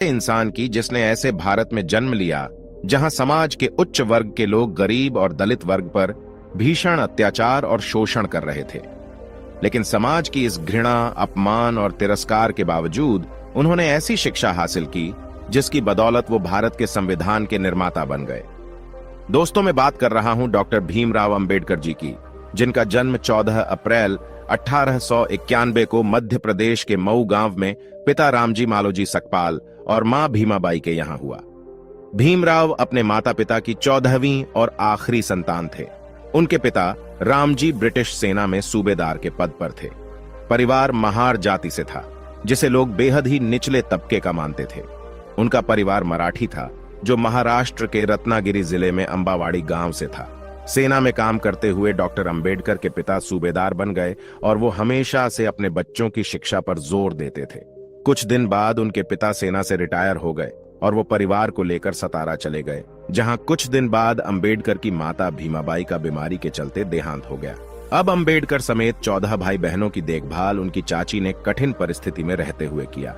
इंसान की जिसने ऐसे भारत में जन्म लिया जहां समाज के उच्च वर्ग के लोग गरीब और दलित वर्ग पर भीषण अत्याचार और शोषण कर रहे थे। लेकिन समाज की इस घृणा, अपमान और तिरस्कार के बावजूद उन्होंने ऐसी शिक्षा हासिल की जिसकी बदौलत वो भारत के संविधान के निर्माता बन गए। दोस्तों, मैं बात कर रहा हूं डॉक्टर भीमराव अंबेडकर जी की, जिनका जन्म 14 अप्रैल 1891 को मध्य प्रदेश के मऊ गांव में पिता रामजी मालोजी सकपाल और मां भीमाबाई के यहां हुआ। भीमराव अपने माता पिता की 14वीं और आखिरी संतान थे। उनके पिता रामजी ब्रिटिश सेना में सूबेदार के पद पर थे। परिवार महार जाति से था, जिसे लोग बेहद ही निचले तबके का मानते थे। उनका परिवार मराठी था, जो महाराष्ट्र के रत्नागिरी जिले में अंबावाड़ी गांव से था। सेना में काम करते हुए डॉक्टर अंबेडकर के पिता सूबेदार बन गए और वो हमेशा से अपने बच्चों की शिक्षा पर जोर देते थे। कुछ दिन बाद उनके पिता सेना से रिटायर हो गए और वो परिवार को लेकर सतारा चले गए, जहां कुछ दिन बाद अंबेडकर की माता भीमाबाई का बीमारी के चलते देहांत हो गया। अब अंबेडकर समेत 14 भाई बहनों की देखभाल उनकी चाची ने कठिन परिस्थिति में रहते हुए किया।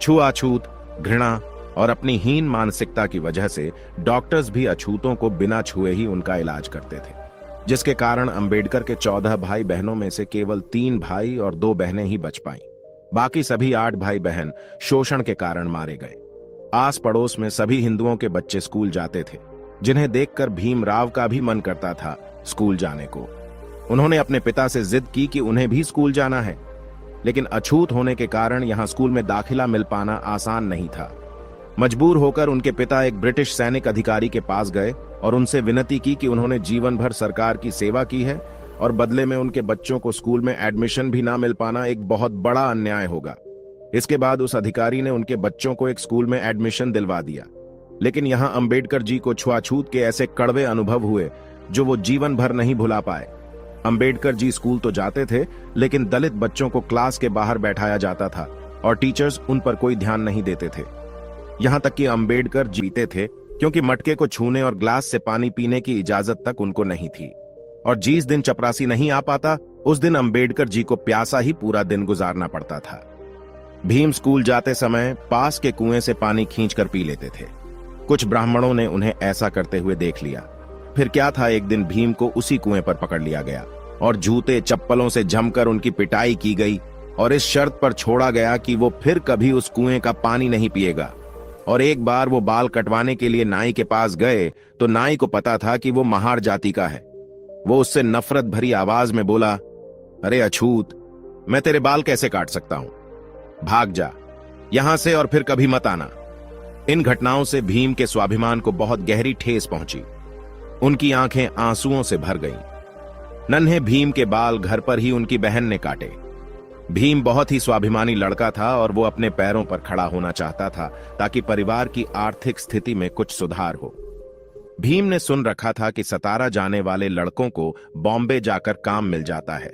छुआछूत, घृणा और अपनी हीन मानसिकता की वजह से डॉक्टर्स भी अछूतों को बिना छुए ही उनका इलाज करते थे, जिसके कारण अंबेडकर के 14 भाई बहनों में से केवल 3 भाई और 2 बहनें ही बच पाईं। बाकी सभी 8 भाई बहन शोषण के कारण मारे गए। आस पड़ोस में सभी हिंदुओं के बच्चे स्कूल जाते थे, जिन्हें देखकर भीमराव का भी मन करता था स्कूल जाने को। उन्होंने अपने पिता से जिद की कि उन्हें भी स्कूल जाना है, लेकिन अछूत होने के कारण यहां स्कूल में दाखिला मिल पाना आसान नहीं था। मजबूर होकर उनके पिता एक ब्रिटिश सैनिक अधिकारी के पास गए और उनसे विनती की कि उन्होंने जीवन भर सरकार की सेवा की है और बदले में उनके बच्चों को स्कूल में एडमिशन भी ना मिल पाना एक बहुत बड़ा अन्याय होगा। इसके बाद उस अधिकारी ने उनके बच्चों को एक स्कूल में एडमिशन दिलवा दिया। लेकिन यहां अंबेडकर जी को छुआछूत के ऐसे कड़वे अनुभव हुए जो वो जीवन भर नहीं भुला पाए। अंबेडकर जी स्कूल तो जाते थे, लेकिन दलित बच्चों को क्लास के बाहर बैठाया जाता था और टीचर्स उन पर कोई ध्यान नहीं देते थे। यहां तक कि अंबेडकर जीते थे क्योंकि मटके को छूने और ग्लास से पानी पीने की इजाजत तक उनको नहीं थी। और जिस दिन चपरासी नहीं आ पाता, उस दिन अंबेडकर जी को प्यासा ही पूरा दिन गुजारना पड़ता था। भीम स्कूल जाते समय पास के कुएं से पानी खींचकर पी लेते थे। कुछ ब्राह्मणों ने उन्हें ऐसा करते हुए देख लिया। फिर क्या था, एक दिन भीम को उसी कुएं पर पकड़ लिया गया और जूते चप्पलों से जमकर उनकी पिटाई की गई और इस शर्त पर छोड़ा गया कि वो फिर कभी उस कुएं का पानी नहीं पिएगा। और एक बार वो बाल कटवाने के लिए नाई के पास गए तो नाई को पता था कि वो महार जाति का है। वो उससे नफरत भरी आवाज में बोला, अरे अछूत, मैं तेरे बाल कैसे काट सकता हूं? भाग जा यहां से और फिर कभी मत आना। इन घटनाओं से भीम के स्वाभिमान को बहुत गहरी ठेस पहुंची। उनकी आंखें आंसुओं से भर गईं। नन्हे भीम के बाल घर पर ही उनकी बहन ने काटे। भीम बहुत ही स्वाभिमानी लड़का था और वो अपने पैरों पर खड़ा होना चाहता था ताकि परिवार की आर्थिक स्थिति में कुछ सुधार हो। भीम ने सुन रखा था कि सतारा जाने वाले लड़कों को बॉम्बे जाकर काम मिल जाता है,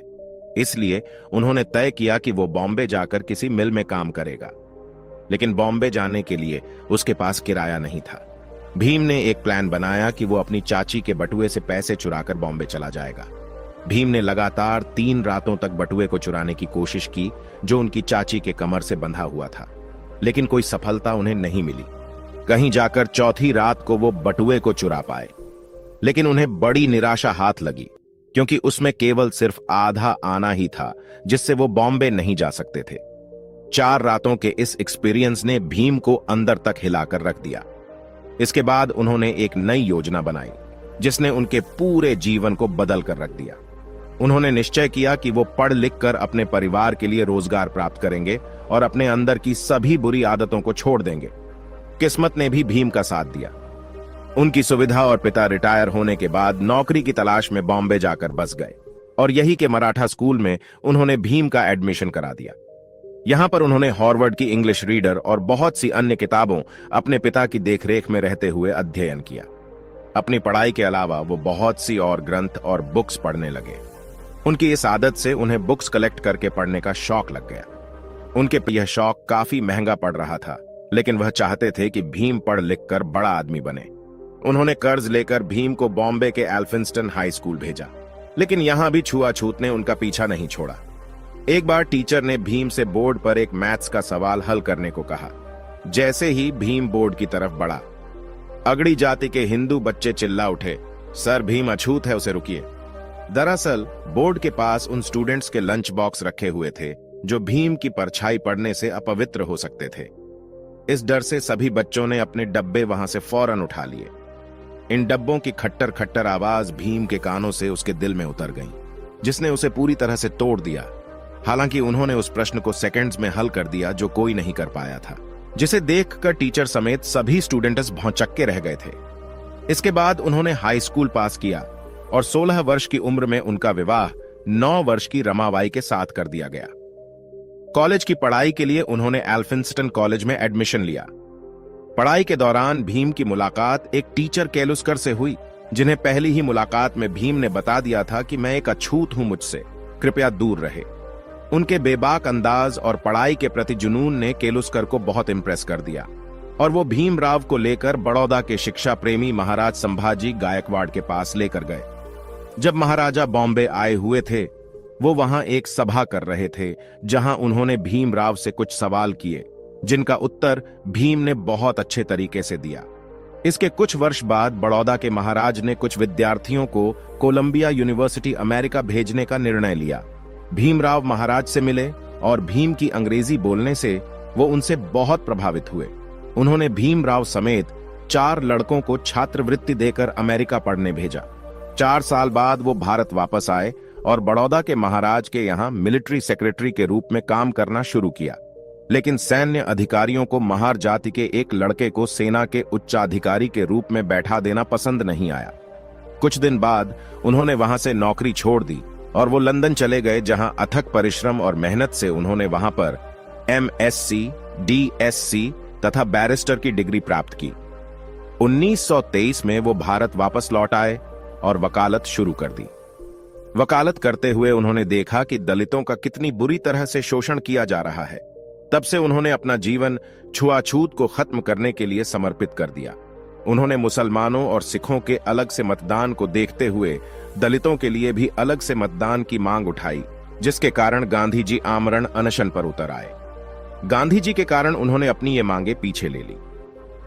इसलिए उन्होंने तय किया कि वो बॉम्बे जाकर किसी मिल में काम करेगा। लेकिन बॉम्बे जाने के लिए उसके पास किराया नहीं था। भीम ने एक प्लान बनाया कि वो अपनी चाची के बटुए से पैसे चुराकर बॉम्बे चला जाएगा। भीम ने लगातार 3 रातों तक बटुए को चुराने की कोशिश की, जो उनकी चाची के कमर से बंधा हुआ था, लेकिन कोई सफलता उन्हें नहीं मिली। कहीं जाकर चौथी रात को वो बटुए को चुरा पाए, लेकिन उन्हें बड़ी निराशा हाथ लगी, क्योंकि उसमें केवल सिर्फ आधा आना ही था, जिससे वो बॉम्बे नहीं जा सकते थे। 4 रातों के इस एक्सपीरियंस ने भीम को अंदर तक हिलाकर रख दिया। इसके बाद उन्होंने एक नई योजना बनाई, जिसने उनके पूरे जीवन को बदल कर रख दिया। उन्होंने निश्चय किया कि वो पढ़ लिख कर अपने परिवार के लिए रोजगार प्राप्त करेंगे और अपने अंदर की सभी बुरी आदतों को छोड़ देंगे। किस्मत ने भी भीम का साथ दिया। उनकी सुविधा और पिता रिटायर होने के बाद नौकरी की तलाश में बॉम्बे जाकर बस गए और यही के मराठा स्कूल में उन्होंने भीम का एडमिशन करा दिया। यहां पर उन्होंने हॉर्वर्ड की इंग्लिश रीडर और बहुत सी अन्य किताबों अपने पिता की देखरेख में रहते हुए अध्ययन किया। अपनी पढ़ाई के अलावा वो बहुत सी और ग्रंथ और बुक्स पढ़ने लगे। उनकी इस आदत से उन्हें बुक्स कलेक्ट करके पढ़ने का शौक लग गया। उनके यह शौक काफी महंगा पड़ रहा था, लेकिन वह चाहते थे कि भीम पढ़ लिख कर बड़ा आदमी बने। उन्होंने कर्ज लेकर भीम को बॉम्बे के एल्फिंस्टन हाई स्कूल भेजा, लेकिन यहां भी छुआछूत ने उनका पीछा नहीं छोड़ा। एक बार टीचर ने भीम से बोर्ड पर एक मैथ्स का सवाल हल करने को कहा। जैसे ही भीम बोर्ड की तरफ बढ़ा, अगड़ी जाति के हिंदू बच्चे चिल्ला उठे, सर भीम अछूत है, उसे रुकिए। दरअसल बोर्ड के पास उन स्टूडेंट्स के लंच बॉक्स रखे हुए थे जो भीम की परछाई पड़ने से अपवित्र हो सकते थे। इस डर से सभी बच्चों ने अपने डब्बे वहां से फौरन उठा लिए। इन डब्बों की खट्टर खट्टर आवाज भीम के कानों से उसके दिल में उतर गई, जिसने उसे पूरी तरह से तोड़ दिया। हालांकि उन्होंने उस प्रश्न को सेकंड्स में हल कर दिया जो कोई नहीं कर पाया था, जिसे देखकर टीचर समेत सभी स्टूडेंट्स भौंचक्के रह गए थे। इसके बाद उन्होंने हाई स्कूल पास किया और 16 वर्ष की उम्र में उनका विवाह 9 वर्ष की रमाबाई के साथ कर दिया गया। कॉलेज की पढ़ाई के लिए उन्होंने एल्फिंस्टन कॉलेज में एडमिशन लिया। पढ़ाई के दौरान भीम की मुलाकात एक टीचर केलुस्कर से हुई, जिन्हें पहली ही मुलाकात में भीम ने बता दिया था कि मैं एक अछूत हूं, मुझसे कृपया दूर रहे। उनके बेबाक अंदाज और पढ़ाई के प्रति जुनून ने केलुस्कर को बहुत इंप्रेस कर दिया और वो भीमराव को लेकर बड़ौदा के शिक्षा प्रेमी महाराज संभाजी गायकवाड़ के पास लेकर गए। जब महाराजा बॉम्बे आए हुए थे, वो वहां एक सभा कर रहे थे, जहां उन्होंने भीमराव से कुछ सवाल किए, जिनका उत्तर भीम ने बहुत अच्छे तरीके से दिया। इसके कुछ वर्ष बाद बड़ौदा के महाराज ने कुछ विद्यार्थियों को कोलंबिया यूनिवर्सिटी अमेरिका भेजने का निर्णय लिया। भीमराव महाराज से मिले और भीम की अंग्रेजी बोलने से वो उनसे बहुत प्रभावित हुए। उन्होंने भीमराव समेत 4 लड़कों को छात्रवृत्ति देकर अमेरिका पढ़ने भेजा। 4 साल बाद वो भारत वापस आए और बड़ौदा के महाराज के यहाँ मिलिट्री सेक्रेटरी के रूप में काम करना शुरू किया। लेकिन सैन्य अधिकारियों को महार जाति के एक लड़के को सेना के उच्चाधिकारी के रूप में बैठा देना पसंद नहीं आया। कुछ दिन बाद उन्होंने वहां से नौकरी छोड़ दी और वो लंदन चले गए, जहां अथक परिश्रम और मेहनत से उन्होंने वहां पर MSc, DSc तथा बैरिस्टर की डिग्री प्राप्त की। 1923 में वो भारत वापस लौट आए और वकालत शुरू कर दी। वकालत करते हुए उन्होंने देखा कि दलितों का कितनी बुरी तरह से शोषण किया जा रहा है। तब से उन्होंने अपना जीवन छुआछूत को खत्म करने के लिए समर्पित कर दिया। उन्होंने मुसलमानों और सिखों के अलग से मतदान को देखते हुए दलितों के लिए भी अलग से मतदान की मांग उठाई, जिसके कारण गांधी जी आमरण अनशन पर उतर आए। गांधी जी के कारण उन्होंने अपनी ये मांगे पीछे ले ली।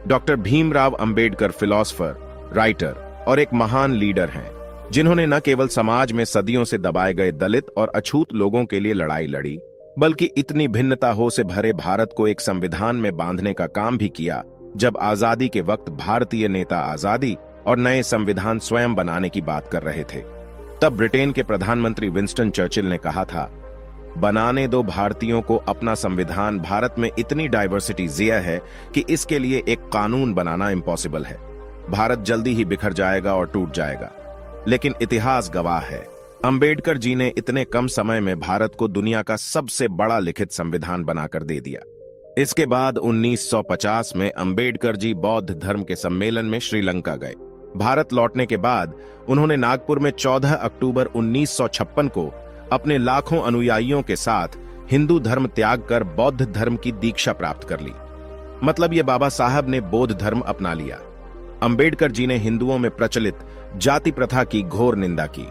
Doctor Bhimrao Ambedkar philosopher, writer और एक महान लीडर हैं, जिन्होंने न केवल समाज में सदियों से दबाए गए दलित और अछूत लोगों के लिए लड़ाई लड़ी, बल्कि इतनी भिन्नता हो से भरे भारत को एक संविधान में बांधने का काम भी किया। जब आजादी के वक्त भारतीय नेता आजादी और नए संविधान स्वयं बनाने की बात कर रहे थे, तब ब्रिटेन के प्रधानमंत्री विंस्टन चर्चिल ने कहा था, बनाने दो भारतीयों को अपना संविधान। भारत में इतनी डाइवर्सिटी ज़िया है कि इसके लिए एक कानून बनाना इम्पॉसिबल है। भारत जल्दी ही बिखर जाएगा और टूट जाएगा। लेकिन इतिहास गवाह है, अंबेडकर जी ने इतने कम समय में भारत को दुनिया का सबसे बड़ा लिखित संविधान बनाकर दे दिया। इसके बाद 1950 में अंबेडकर जी बौद्ध धर्म के सम्मेलन में श्रीलंका गए। भारत लौटने के बाद उन्होंने नागपुर में 14 अक्टूबर 1956 को अपने लाखों अनुयायियों के साथ हिंदू धर्म त्याग कर बौद्ध धर्म की दीक्षा प्राप्त कर ली। मतलब ये बाबा साहब ने बौद्ध धर्म अपना लिया। अंबेडकर जी ने हिंदुओं में प्रचलित जाति प्रथा की घोर निंदा की।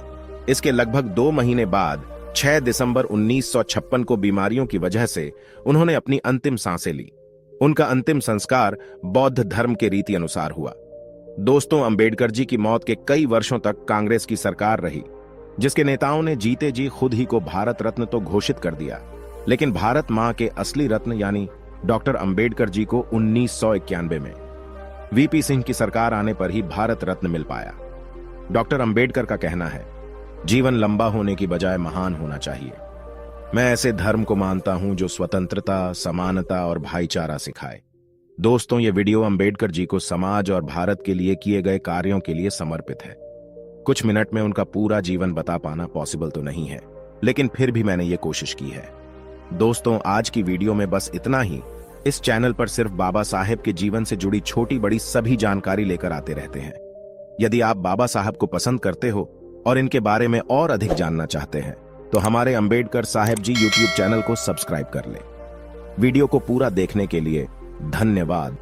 इसके लगभग 2 महीने बाद 6 दिसंबर 1956 को बीमारियों की वजह से उन्होंने अपनी अंतिम सांसें ली। उनका अंतिम संस्कार बौद्ध धर्म के रीति अनुसार हुआ। दोस्तों, अंबेडकर जी की मौत के कई वर्षों तक कांग्रेस की सरकार रही, जिसके नेताओं ने जीते जी खुद ही को भारत रत्न तो घोषित कर दिया, लेकिन भारत मां के असली रत्न यानी डॉक्टर अंबेडकर जी को 1991 में VP सिंह की सरकार आने पर ही भारत रत्न मिल पाया। डॉक्टर अंबेडकर का कहना है, जीवन लंबा होने की बजाय महान होना चाहिए। मैं ऐसे धर्म को मानता हूं जो स्वतंत्रता, समानता और भाईचारा सिखाए। दोस्तों, ये वीडियो अंबेडकर जी को समाज और भारत के लिए किए गए कार्यों के लिए समर्पित है। कुछ मिनट में उनका पूरा जीवन बता पाना पॉसिबल तो नहीं है, लेकिन फिर भी मैंने ये कोशिश की है। दोस्तों, आज की वीडियो में बस इतना ही। इस चैनल पर सिर्फ बाबा साहेब के जीवन से जुड़ी छोटी बड़ी सभी जानकारी लेकर आते रहते हैं। यदि आप बाबा साहब को पसंद करते हो और इनके बारे में और अधिक जानना चाहते हैं, तो हमारे अंबेडकर साहेब जी YouTube चैनल को सब्सक्राइब कर लें। वीडियो को पूरा देखने के लिए धन्यवाद।